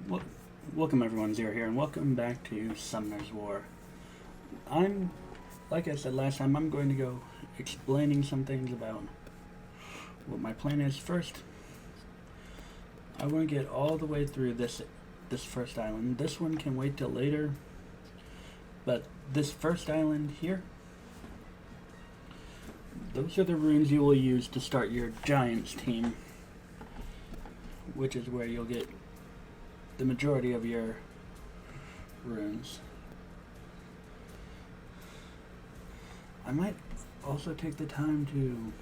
Wel- Welcome everyone, Zero here, and welcome back to Summoner's War. Like I said last time, I'm going to go explaining some things about what my plan is. First, I want to get all the way through this first island. This one can wait till later, but this first island here, those are the runes you will use to start your Giants team, which is where you'll get the majority of your runes. I might also take the time to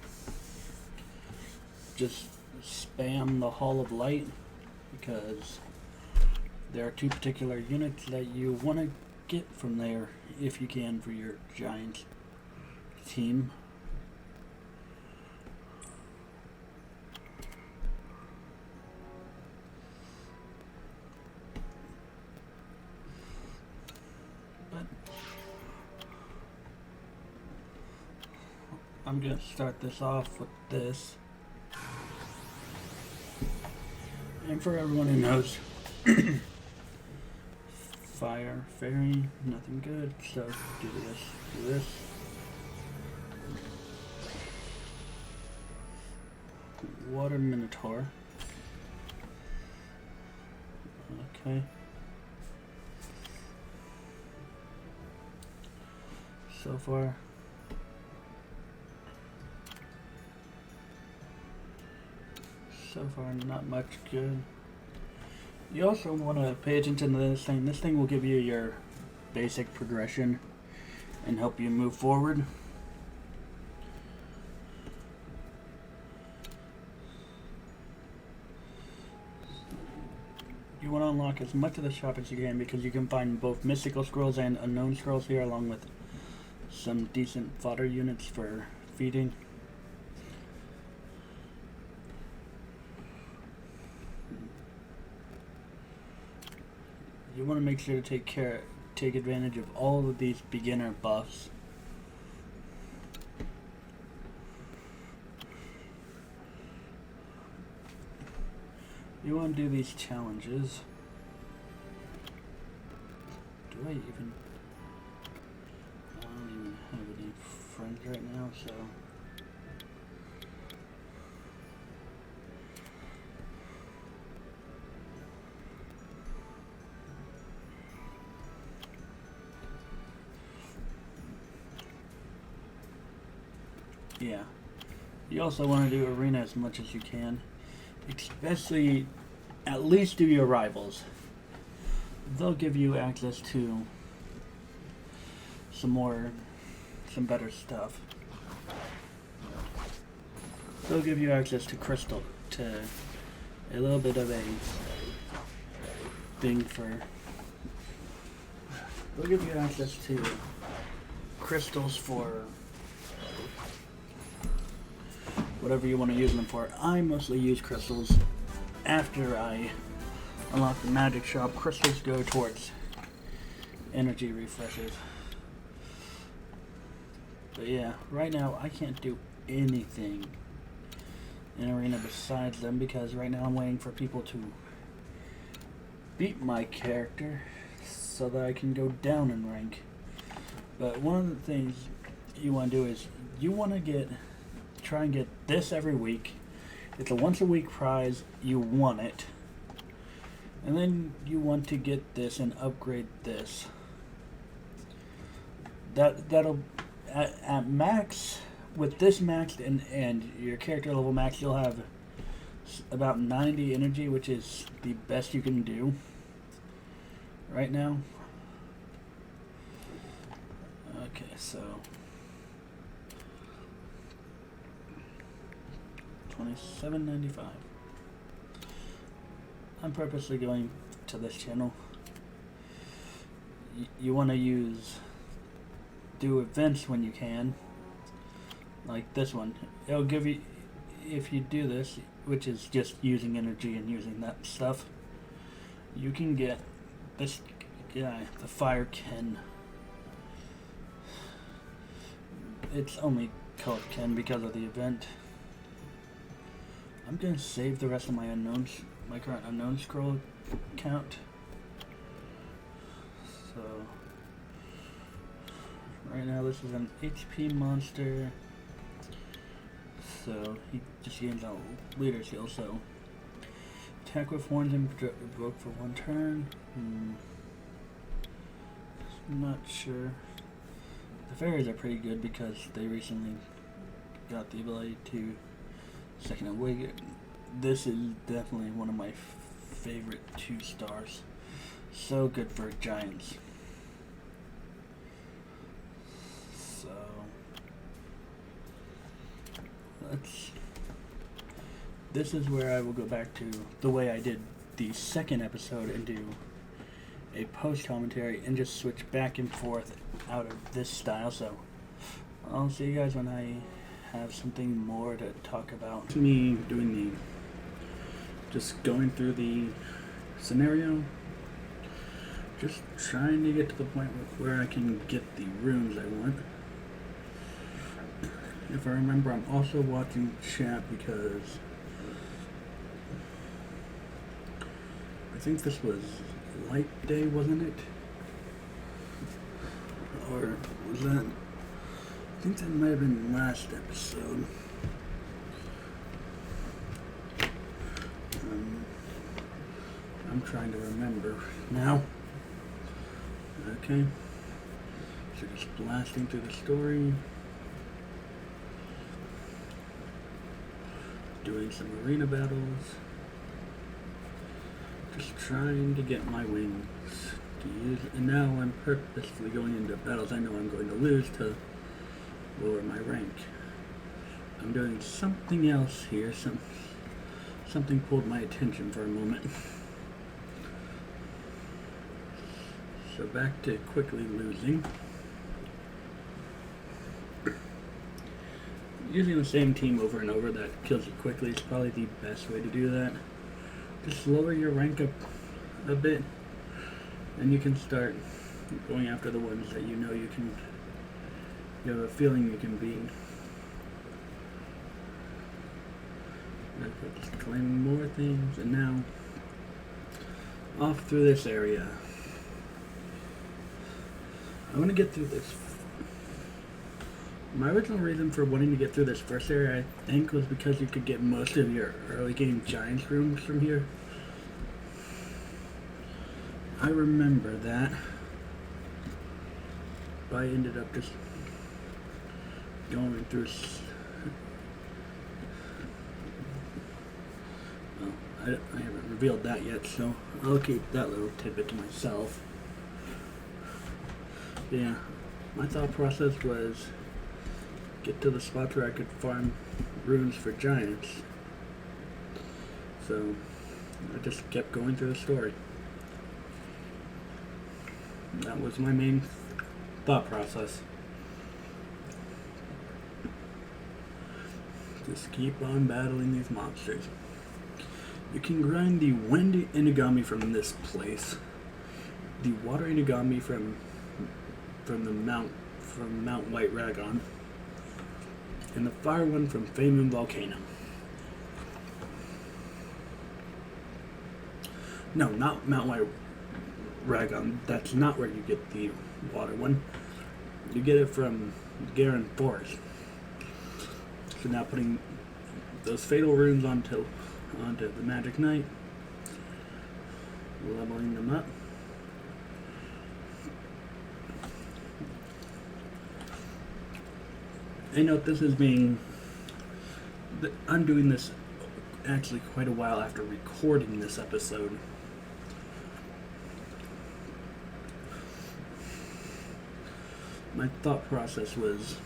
just spam the Hall of Light, because there are two particular units that you want to get from there if you can for your Giant team. I'm going to start this off with this. And for everyone who knows, Fire Fairy, nothing good, so do this. Water Minotaur. Okay. So far, not much good. You also want to pay attention to this thing. This thing will give you your basic progression and help you move forward. You want to unlock as much of the shop as you can, because you can find both mystical scrolls and unknown scrolls here, along with some decent fodder units for feeding. You want to make sure to take advantage of all of these beginner buffs. You want to do these challenges. I don't even have any friends right now, so yeah. You also want to do arena as much as you can, especially at least do your rivals. They'll give you access to some better stuff. They'll give you access to crystal, to a little bit of a thing for. They'll give you access to crystals for whatever you want to use them for. I mostly use crystals after I unlock the magic shop. Crystals go towards energy refreshes. But yeah, right now I can't do anything in arena besides them, because right now I'm waiting for people to beat my character so that I can go down in rank. But one of the things you want to do is you want to try and get this every week. It's a once a week prize. You want it, and then you want to get this and upgrade this. That'll at max, with this maxed and your character level max, you'll have about 90 energy, which is the best you can do right now. Okay, so $27.95. I'm purposely going to this channel. You want to do events when you can, like this one. It'll give you, if you do this, which is just using energy and using that stuff, you can get this guy, the Fire Ken. It's only called Ken because of the event. I'm going to save the rest of my unknowns my current unknown scroll count. So right now this is an HP monster. So he just gains a leader's heal. So attack with horns and provoke for 1 turn. I'm not sure. The fairies are pretty good because they recently got the ability to second awake. This is definitely one of my favorite 2 stars. So good for giants. So this is where I will go back to the way I did the second episode and do a post commentary and just switch back and forth out of this style. So I'll see you guys when I have something more to talk about. It's me doing just going through the scenario, just trying to get to the point where I can get the runes I want. If I remember, I'm also watching chat because I think this was Light Day, wasn't it? Or was that? I think that might have been last episode. I'm trying to remember now. Okay. So just blasting through the story. Doing some arena battles. Just trying to get my wings to use. And now I'm purposefully going into battles I know I'm going to lose to lower my rank. I'm doing something else here. Something pulled my attention for a moment. So back to quickly losing. Using the same team over and over that kills you quickly is probably the best way to do that. Just lower your rank up a bit, and you can start going after the ones that you know you have a feeling you can beat. Just claiming more things, and now off through this area. I want to get through this. My original reason for wanting to get through this first area, I think, was because you could get most of your early game giants rooms from here. I remember that. But I ended up just going through. Well, I haven't revealed that yet, so I'll keep that little tidbit to myself. Yeah, my thought process was get to the spots where I could farm runes for giants. So I just kept going through the story. That was my main thought process. Just keep on battling these monsters. You can grind the wind inagami from this place, the water inagami from Mount White Ragon, and the fire one from Famun Volcano. No, not Mount White Ragon. That's not where you get the water one. You get it from Garen Forest. So now putting those fatal runes onto the Magic Knight, leveling them up. I note this is I'm doing this actually quite a while after recording this episode. My thought process was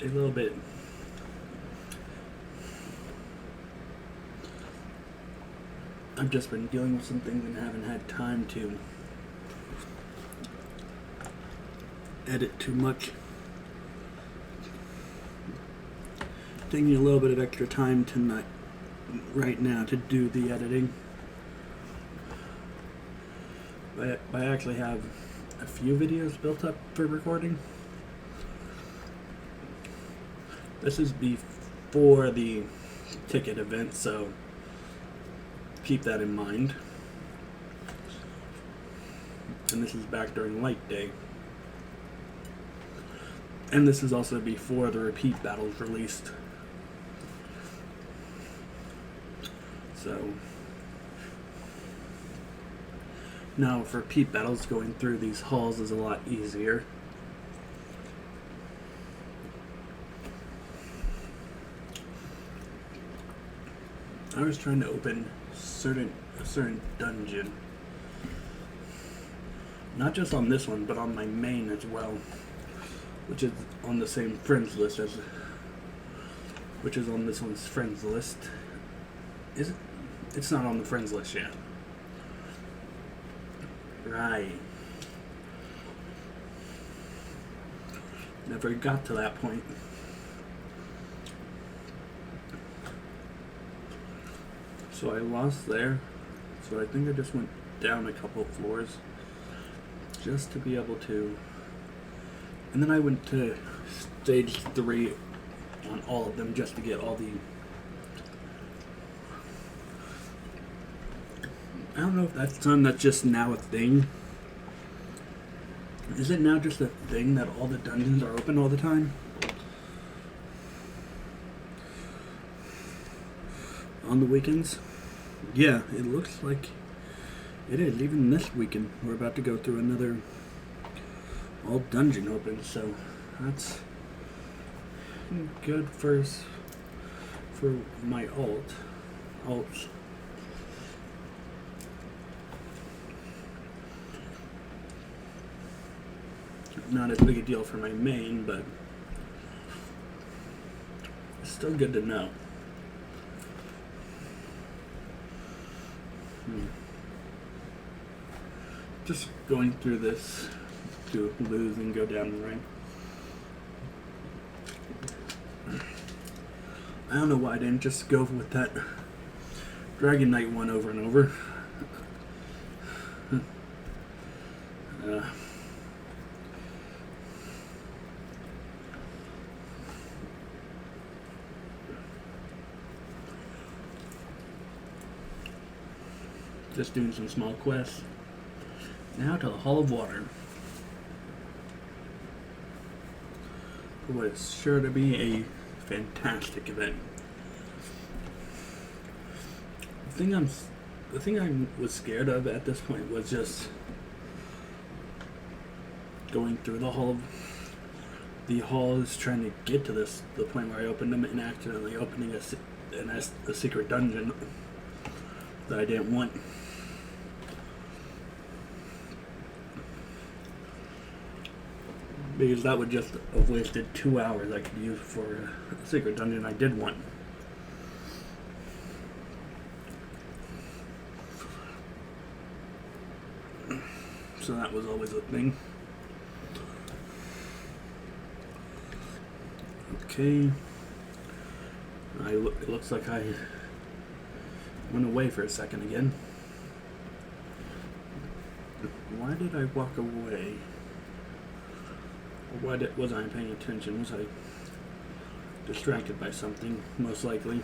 a little bit I've just been dealing with some things and haven't had time to edit too much. Taking a little bit of extra time tonight, right now, to do the editing. I actually have a few videos built up for recording. This is for the ticket event, so keep that in mind. And this is back during Light Day. And this is also before the repeat battles released. So now for repeat battles, going through these halls is a lot easier. I was trying to open a certain dungeon. Not just on this one, but on my main as well. Which is on the same friends list as... Which is on this one's friends list. Is it? It's not on the friends list yet. Right. Never got to that point. So I lost there. So I think I just went down a couple of floors. Just to be able to... And then I went to stage 3 on all of them just to get all the... I don't know if that's just now a thing. Is it now just a thing that all the dungeons are open all the time? On the weekends? Yeah, it looks like it is. Even this weekend, we're about to go through another all dungeon open, so that's good for my alts. Not as big a deal for my main, but it's still good to know. Just going through this to lose and go down the rank. I don't know why I didn't just go with that Dragon Knight one over and over. Just doing some small quests. Now to the Hall of Water. What is sure to be a fantastic event. The thing I was scared of at this point was just going through the halls, trying to get to the point where I opened them and accidentally opening a secret dungeon that I didn't want. Because that would just have wasted 2 hours I could use for a secret dungeon I did want. So that was always a thing. Okay. It looks like I went away for a second again. Why did I walk away? Or wasn't I paying attention? Was I distracted by something? Most likely.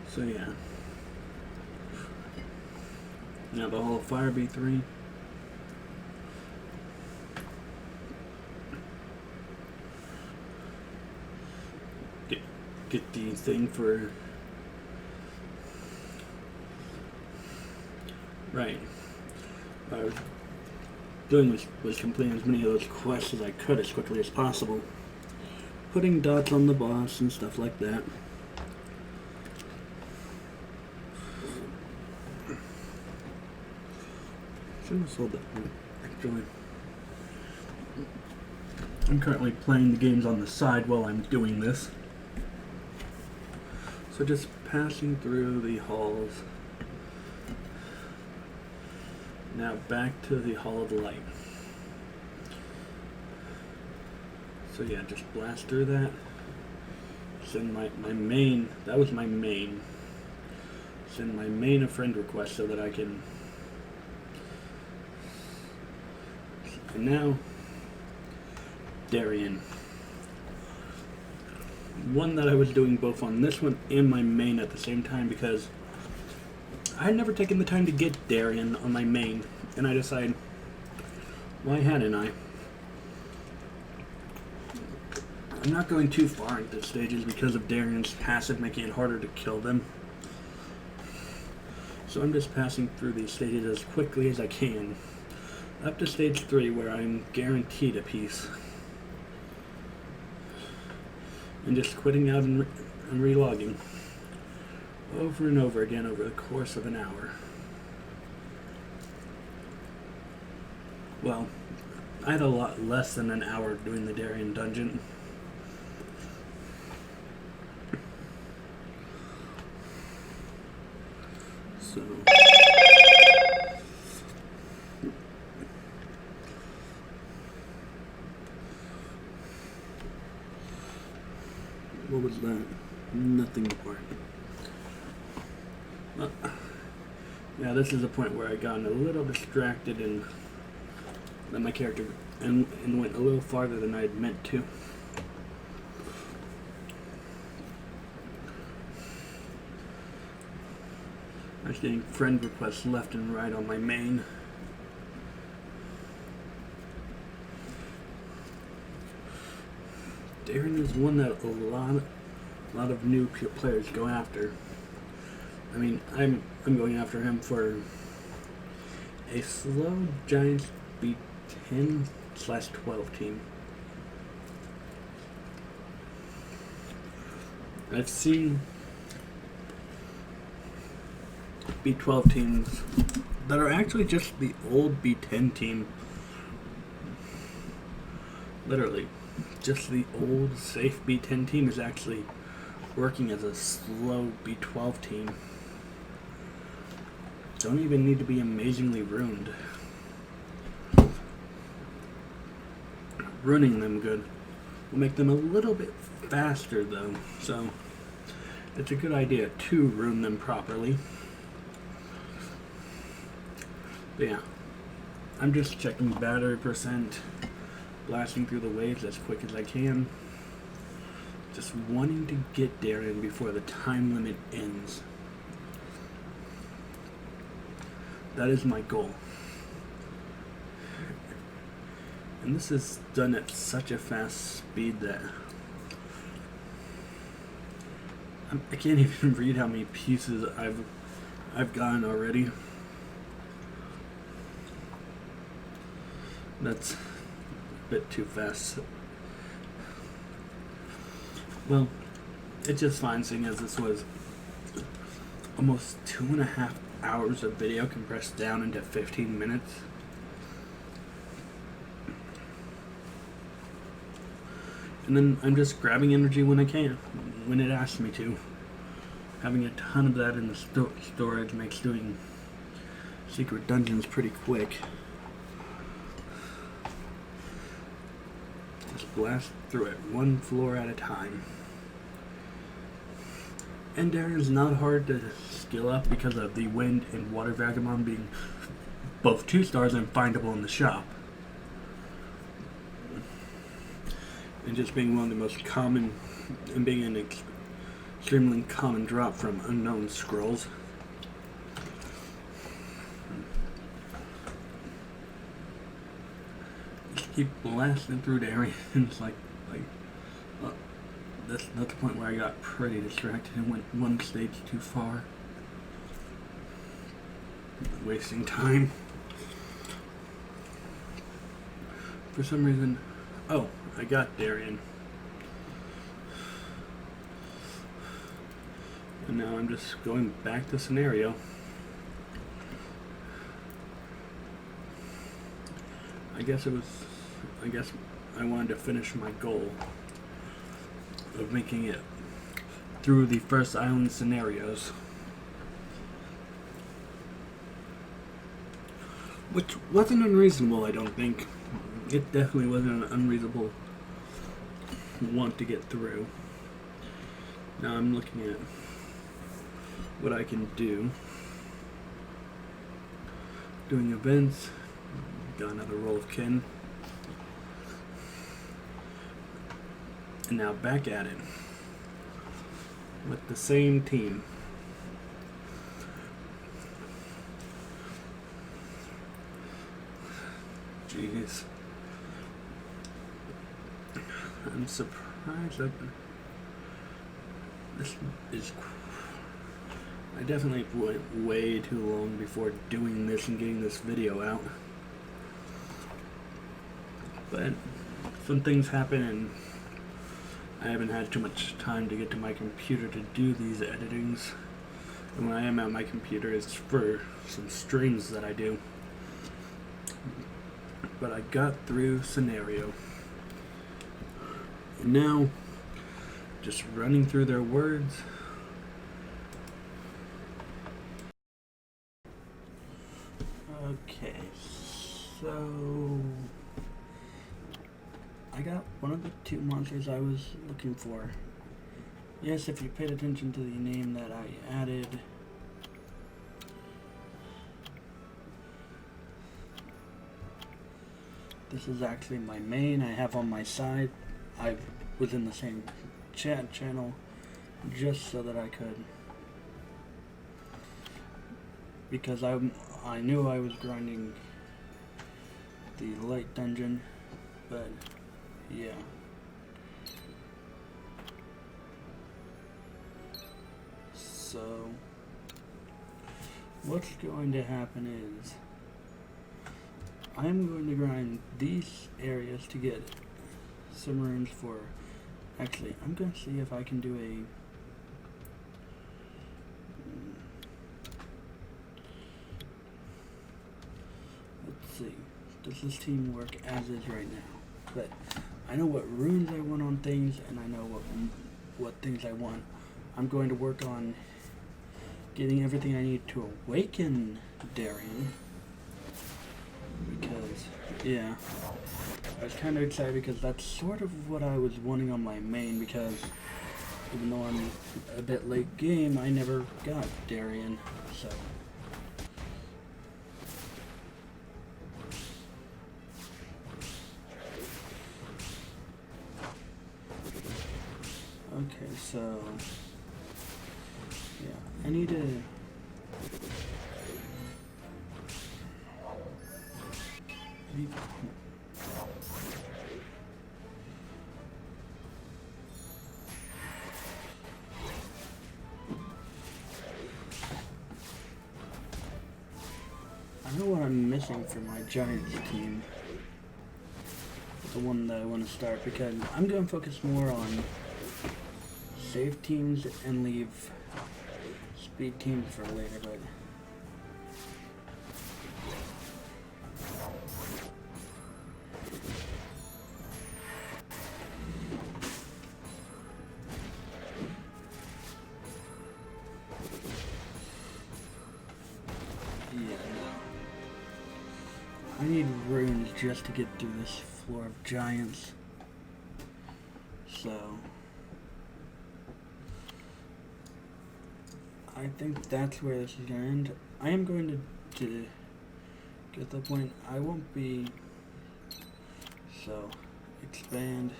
So yeah. Now the Hall of Fire B3. Get the thing for... Right. What I was doing was completing as many of those quests as I could as quickly as possible. Putting dots on the boss and stuff like that. Shouldn't have sold that one, actually. I'm currently playing the games on the side while I'm doing this. So just passing through the halls. Now back to the Hall of Light. So yeah, just blast through that. Send my main, that was my main. Send my main a friend request so that I can And now, Darien. One that I was doing both on this one and my main at the same time because I had never taken the time to get Darien on my main, and I decided, why hadn't I? I'm not going too far into stages because of Darien's passive making it harder to kill them. So I'm just passing through these stages as quickly as I can, up to stage 3 where I'm guaranteed a piece. And just quitting out and relogging over and over again over the course of an hour. Well, I had a lot less than an hour doing the Darien dungeon. So what was that? Nothing important. Yeah, this is a point where I got a little distracted and let my character and went a little farther than I had meant to. I was getting friend requests left and right on my main. Darien is one that a lot of new players go after. I mean, I'm going after him for a slow Giants B10/12 team. I've seen B12 teams that are actually just the old B10 team. Literally, just the old safe B10 team is actually working as a slow B12 team. Don't even need to be amazingly ruined. Ruining them good will make them a little bit faster though, so it's a good idea to rune them properly. But yeah, I'm just checking battery percent, blasting through the waves as quick as I can, just wanting to get Darien before the time limit ends. That is my goal. And this is done at such a fast speed that I can't even read how many pieces I've gotten already. That's a bit too fast. Well, it's just fine seeing as this was almost 2.5 hours of video compressed down into 15 minutes. And then I'm just grabbing energy when I can, when it asks me to. Having a ton of that in the storage makes doing secret dungeons pretty quick. Just blast through it, one floor at a time. And Darien's not hard to skill up because of the Wind and Water Vagabond being both 2 stars and findable in the shop. And just being one of the most common, and being an extremely common drop from unknown scrolls. Just keep blasting through Darien. It's like that's the point where I got pretty distracted and went one stage too far. Wasting time. For some reason, oh, I got Darien. And now I'm just going back to scenario. I guess I wanted to finish my goal of making it through the first island scenarios, which wasn't unreasonable. I don't think it definitely wasn't an unreasonable want to get through. Now I'm looking at what I can do. Doing events, got another roll of kin. And now back at it with the same team. Jeez. I'm surprised that this is. I definitely went way too long before doing this and getting this video out. But some things happen and I haven't had too much time to get to my computer to do these editings. And when I am at my computer, it's for some streams that I do. But I got through scenario. And now, just running through their words. Okay, so I got one of the two monsters I was looking for. Yes, if you paid attention to the name that I added, this is actually my main I have on my side. I was in the same chat channel just so that I could, because I knew I was grinding the light dungeon, but yeah. So what's going to happen is I'm going to grind these areas to get some runes for. Actually, I'm going to see if I can do a let's see. Does this team work as is right now? But I know what runes I want on things, and I know what things I want. I'm going to work on getting everything I need to awaken Darian. Because, yeah, I was kind of excited because that's sort of what I was wanting on my main, because even though I'm a bit late game, I never got Darian, so. Okay, so, yeah, I need to I know what I'm missing for my Giants team. The one that I want to start, because I'm going to focus more on save teams and leave speed teams for later, but I need runes just to get through this floor of giants. So I think that's where this is going to end. I am going to get to the point I won't be, so expand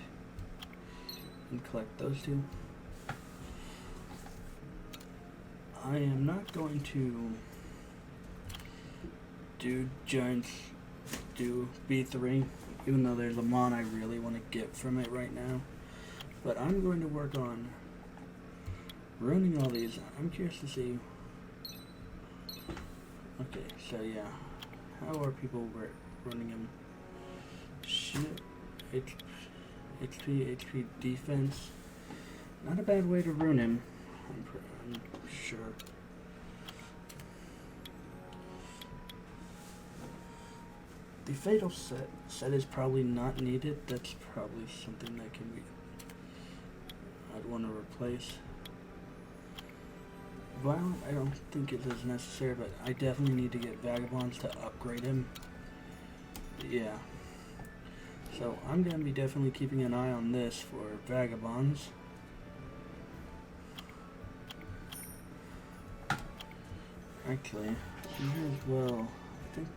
and collect those two. I am not going to do giants, do B3, even though there's a mon I really want to get from it right now. But I'm going to work on running all these. I'm curious to see. Okay, so yeah, how are people running them? Shit, HP defense. Not a bad way to run him. I'm sure. The fatal set is probably not needed. That's probably something that can be I'd want to replace. Violent, I don't think it is necessary, but I definitely need to get Vagabonds to upgrade him. But yeah. So I'm going to be definitely keeping an eye on this for Vagabonds. Actually, here as well, I think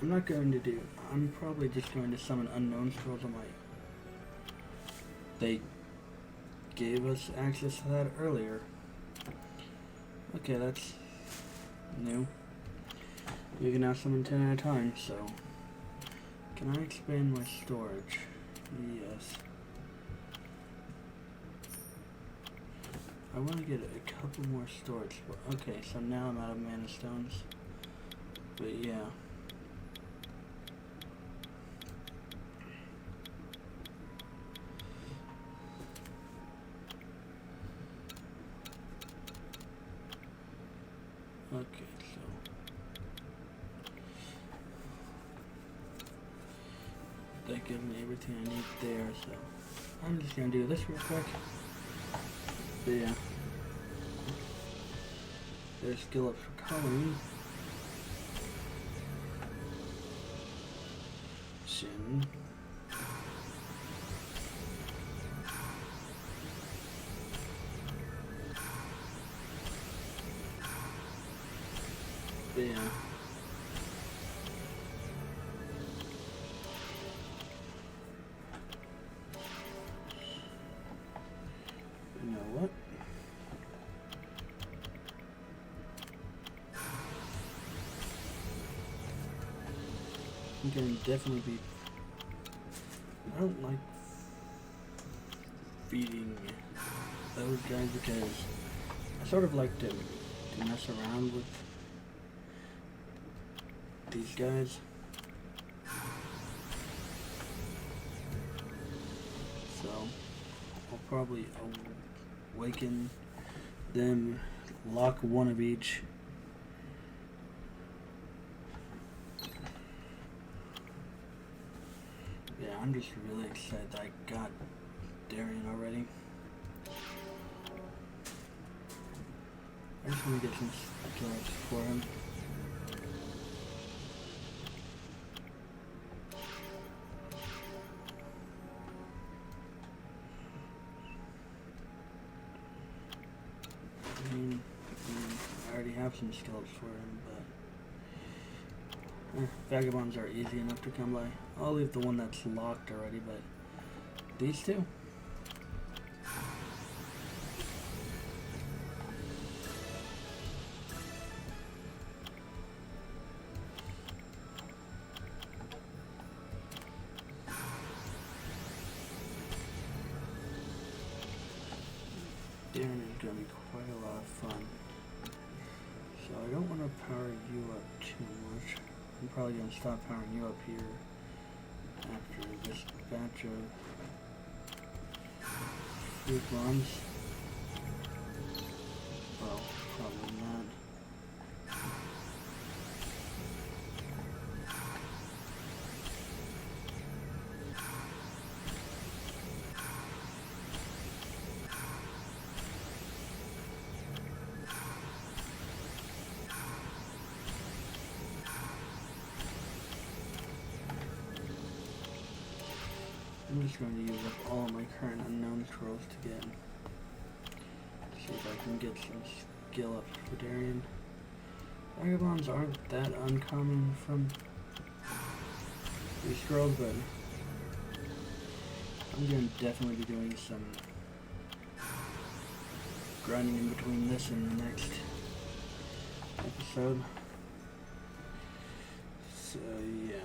I'm not going to do, I'm probably just going to summon unknown scrolls on my they gave us access to that earlier. Okay, that's new. You can now summon 10 at a time, so... Can I expand my storage? Yes. I want to get a couple more storage. Okay, so now I'm out of mana stones. But yeah. Okay, so that gives me everything I need there, so I'm just gonna do this real quick. But yeah. There's skill ups for coloring. Shin. But yeah. You know what? I'm gonna definitely be... I don't like feeding those guys because I sort of like to mess around with these guys. So I'll probably awaken them, lock one of each. Yeah, I'm just really excited that I got Darian already. I just want to get some skills for him. I already have some skills for him, but vagabonds are easy enough to come by. I'll leave the one that's locked already, but these two? Darren is going to be quite a lot of fun. So I don't want to power you up too much. I'm probably going to stop powering you up here after this batch of fruit bombs. Well, probably not. I'm just going to use up all of my current unknown scrolls to get, see if I can get some skill ups for Darian. Vagabonds aren't that uncommon from these scrolls, but I'm going to definitely be doing some grinding in between this and the next episode. So yeah.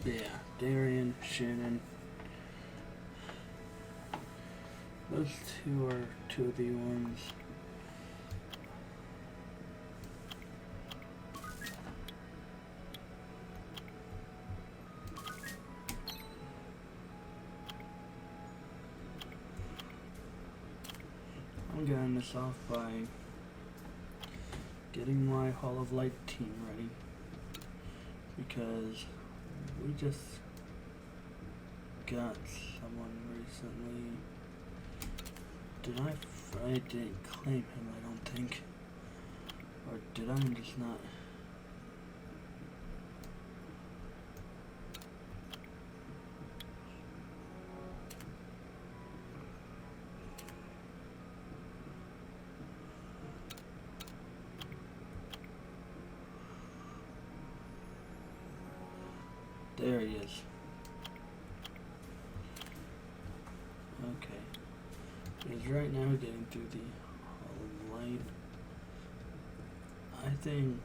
Yeah, Darian, Shannon. Those two are 2B ones. I'm getting this off by getting my Hall of Light team ready, because we just got someone recently. I didn't claim him, I don't think. Or did I just not? There he is. Okay. He's right now getting through the light. I think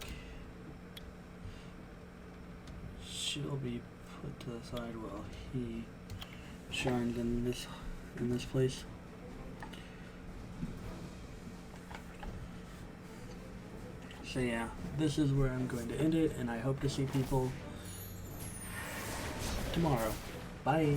she'll be put to the side while he shines in this place. So yeah, this is where I'm going to end it, and I hope to see people tomorrow. Bye.